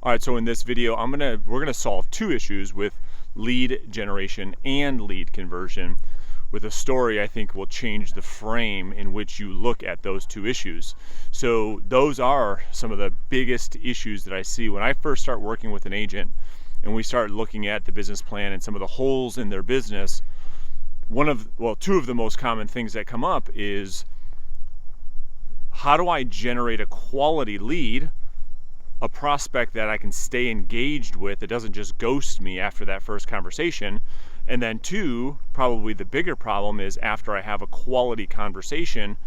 All right, so in this video, we're gonna solve two issues with lead generation and lead conversion with a story I think will change the frame in which you look at those two issues. So those are some of the biggest issues that I see when I first start working with an agent and we start looking at the business plan and some of the holes in their business. Two of the most common things that come up is, how do I generate a quality lead, a prospect that I can stay engaged with, that doesn't just ghost me after that first conversation? And then two, probably the bigger problem is, after I have a quality conversation,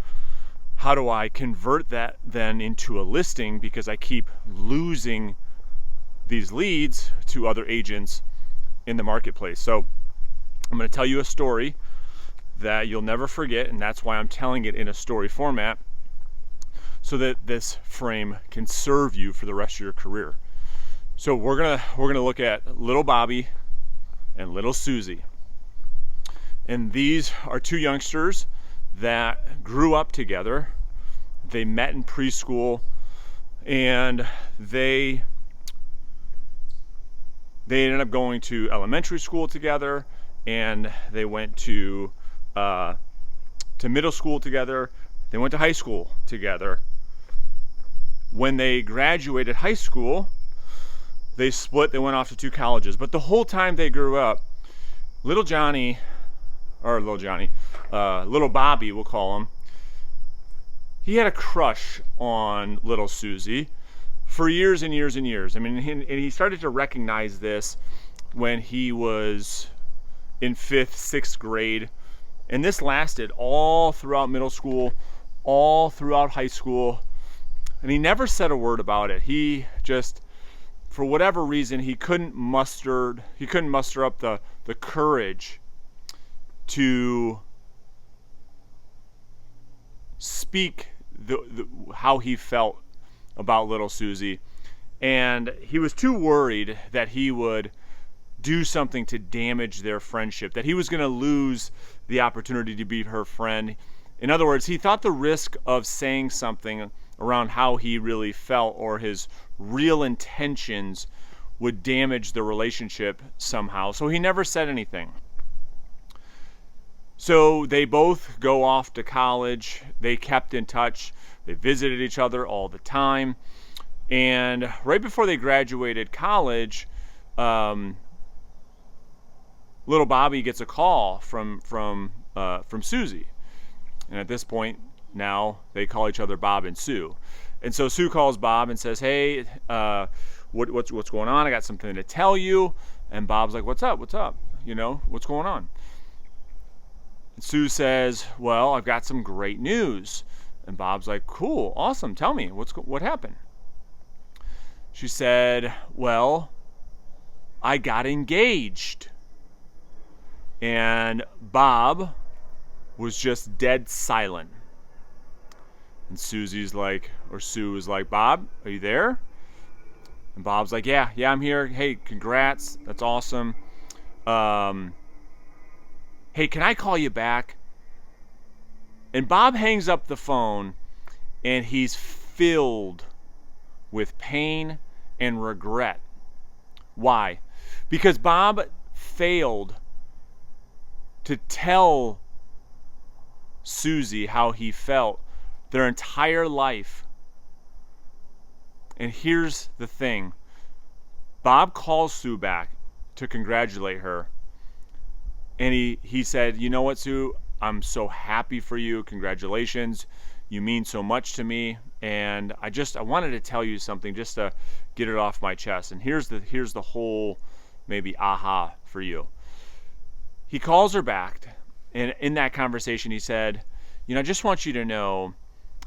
how do I convert that then into a listing, because I keep losing these leads to other agents in the marketplace. So I'm going to tell you a story that you'll never forget, and that's why I'm telling it in a story format, so that this frame can serve you for the rest of your career. So we're gonna look at little Bobby and little Susie. And these are two youngsters that grew up together. They met in preschool, and they ended up going to elementary school together, and they went to middle school together. They went to high school together. When they graduated high school, they split. They went off to two colleges. But the whole time they grew up, little Bobby, we'll call him, he had a crush on little Susie for years and years and years. I mean, and he started to recognize this when he was in 5th, 6th grade. And this lasted all throughout middle school, all throughout high school. And he never said a word about it. He just, for whatever reason, he couldn't muster up the courage to speak how he felt about little Susie. And he was too worried that he would do something to damage their friendship, that he was going to lose the opportunity to be her friend. In other words, he thought the risk of saying something around how he really felt or his real intentions would damage the relationship somehow. So he never said anything. So they both go off to college. They kept in touch. They visited each other all the time. And right before they graduated college, little Bobby gets a call from Susie. And at this point, now they call each other Bob and Sue. And so Sue calls Bob and says, "Hey, what's going on? I got something to tell you." And Bob's like, "What's up? What's up? What's going on?" And Sue says, "Well, I've got some great news." And Bob's like, "Cool, awesome. Tell me, what happened?" She said, "Well, I got engaged." And Bob was just dead silent. And Sue was like, "Bob, are you there?" And Bob's like, yeah, I'm here. Hey, congrats. That's awesome. Hey, can I call you back? And Bob hangs up the phone, and he's filled with pain and regret. Why? Because Bob failed to tell Susie how he felt their entire life. And here's the thing. Bob calls Sue back to congratulate her. And he said, "You know what, Sue? I'm so happy for you. Congratulations. You mean so much to me. And I wanted to tell you something just to get it off my chest. And here's the whole maybe aha for you." He calls her back, and in that conversation he said, "I just want you to know,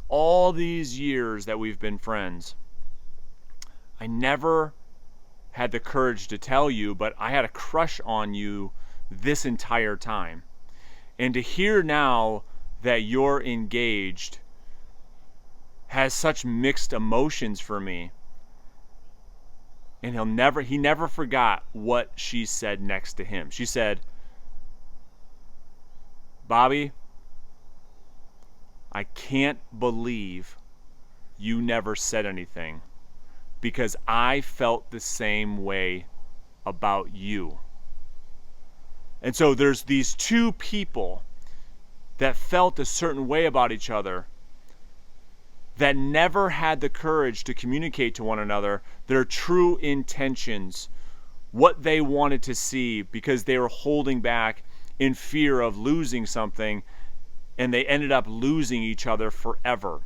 all these years that we've been friends, I never had the courage to tell you, but I had a crush on you this entire time. And to hear now that you're engaged has such mixed emotions for me." And he never forgot what she said next to him. She said, "Bobby, I can't believe you never said anything. because I felt the same way about you. And so there's these two people that felt a certain way about each other that never had the courage to communicate to one another their true intentions, what they wanted to see, because they were holding back in fear of losing something, and they ended up losing each other forever.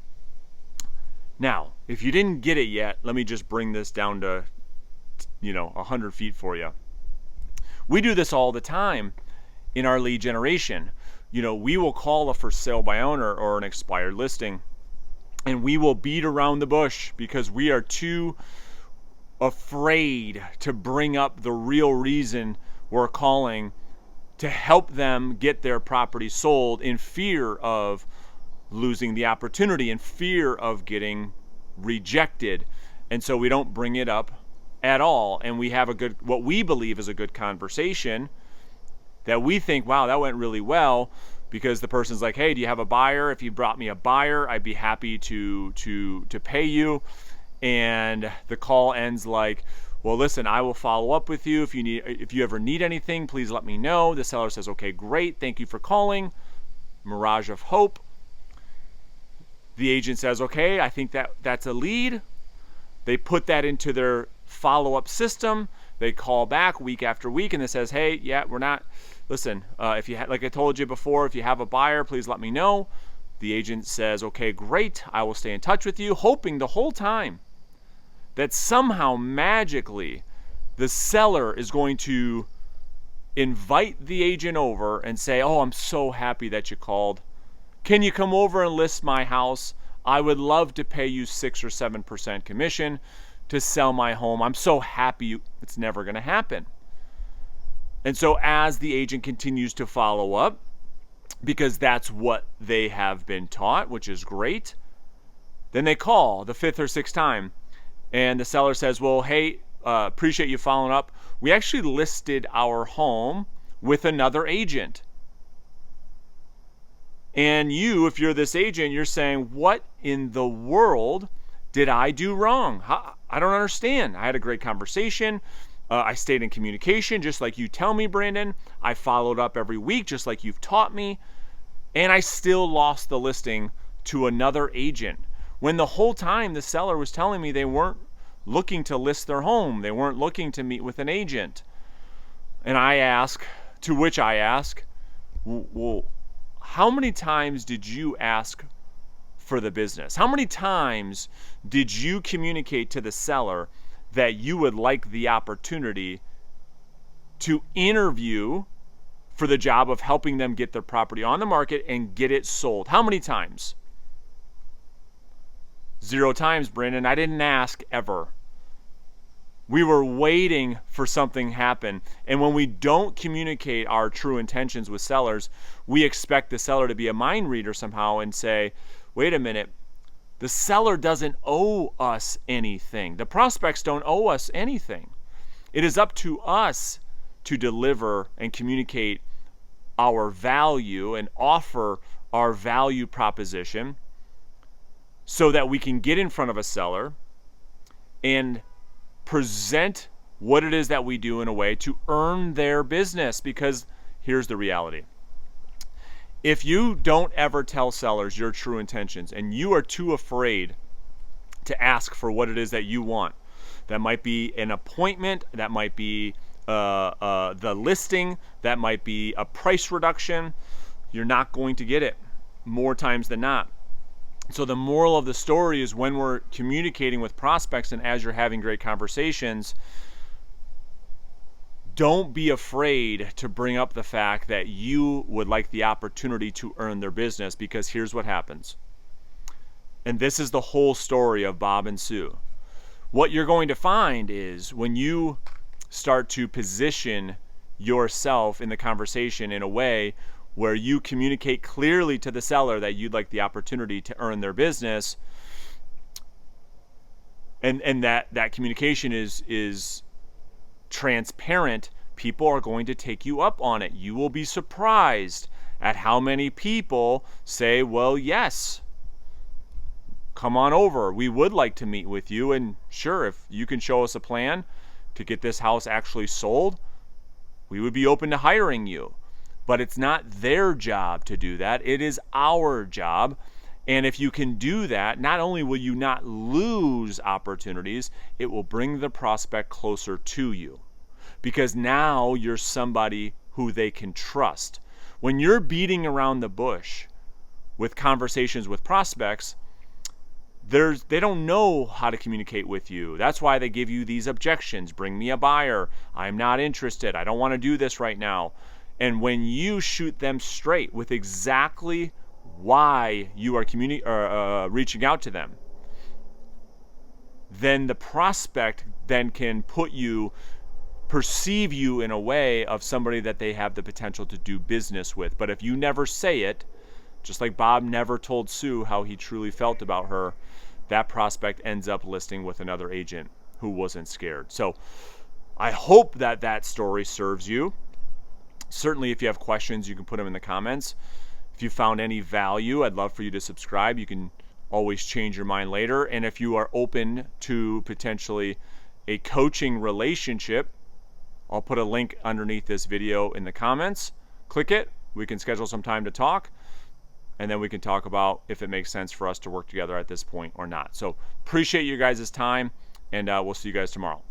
Now, if you didn't get it yet, let me just bring this down to 100 feet for you. We do this all the time in our lead generation. We will call a for sale by owner or an expired listing, and we will beat around the bush because we are too afraid to bring up the real reason we're calling to help them get their property sold, in fear of losing the opportunity, in fear of getting rejected. And so we don't bring it up at all, and we have what we believe is a good conversation that we think, wow, that went really well, because the person's like, hey, do you have a buyer? If you brought me a buyer, I'd be happy to pay you. And the call ends like, well, listen, I will follow up with you. If you ever need anything, please let me know. The seller says, okay, great, thank you for calling. Mirage of hope. The agent says, okay, I think that's a lead. They put that into their follow-up system. They call back week after week, and it says, hey, yeah, we're not. Listen, if you like I told you before, if you have a buyer, please let me know. The agent says, okay, great, I will stay in touch with you, hoping the whole time that somehow magically the seller is going to invite the agent over and say, oh, I'm so happy that you called. Can you come over and list my house? I would love to pay you 6 or 7% commission to sell my home. I'm so happy. It's never going to happen. And so as the agent continues to follow up, because that's what they have been taught, which is great, then they call the 5th or 6th time, and the seller says, well, hey, appreciate you following up. We actually listed our home with another agent. And you, if you're this agent, you're saying, what in the world did I do wrong? I don't understand. I had a great conversation. I stayed in communication, just like you tell me, Brandon. I followed up every week, just like you've taught me. And I still lost the listing to another agent, when the whole time the seller was telling me they weren't looking to list their home. They weren't looking to meet with an agent. And to which I ask, well, how many times did you ask for the business? How many times did you communicate to the seller that you would like the opportunity to interview for the job of helping them get their property on the market and get it sold? How many times? 0 times, Brandon. I didn't ask ever. We were waiting for something to happen. And when we don't communicate our true intentions with sellers, we expect the seller to be a mind reader somehow and say, wait a minute, the seller doesn't owe us anything. The prospects don't owe us anything. It is up to us to deliver and communicate our value and offer our value proposition so that we can get in front of a seller and present what it is that we do in a way to earn their business. Because here's the reality. If you don't ever tell sellers your true intentions and you are too afraid to ask for what it is that you want, that might be an appointment, that might be the listing, that might be a price reduction, you're not going to get it more times than not. So the moral of the story is, when we're communicating with prospects and as you're having great conversations, don't be afraid to bring up the fact that you would like the opportunity to earn their business, because here's what happens. And this is the whole story of Bob and Sue. What you're going to find is, when you start to position yourself in the conversation in a way where you communicate clearly to the seller that you'd like the opportunity to earn their business, and that communication is transparent, people are going to take you up on it. You will be surprised at how many people say, well, yes, come on over. We would like to meet with you. And sure, if you can show us a plan to get this house actually sold, we would be open to hiring you. But it's not their job to do that. It is our job. And if you can do that, not only will you not lose opportunities, it will bring the prospect closer to you. Because now you're somebody who they can trust. When you're beating around the bush with conversations with prospects, they don't know how to communicate with you. That's why they give you these objections. Bring me a buyer. I'm not interested. I don't want to do this right now. And when you shoot them straight with exactly why you are reaching out to them, then the prospect then can perceive you in a way of somebody that they have the potential to do business with. But if you never say it, just like Bob never told Sue how he truly felt about her, that prospect ends up listing with another agent who wasn't scared. So I hope that story serves you. Certainly, if you have questions, you can put them in the comments. If you found any value, I'd love for you to subscribe. You can always change your mind later. And if you are open to potentially a coaching relationship, I'll put a link underneath this video in the comments. Click it. We can schedule some time to talk. And then we can talk about if it makes sense for us to work together at this point or not. So appreciate you guys' time, and we'll see you guys tomorrow.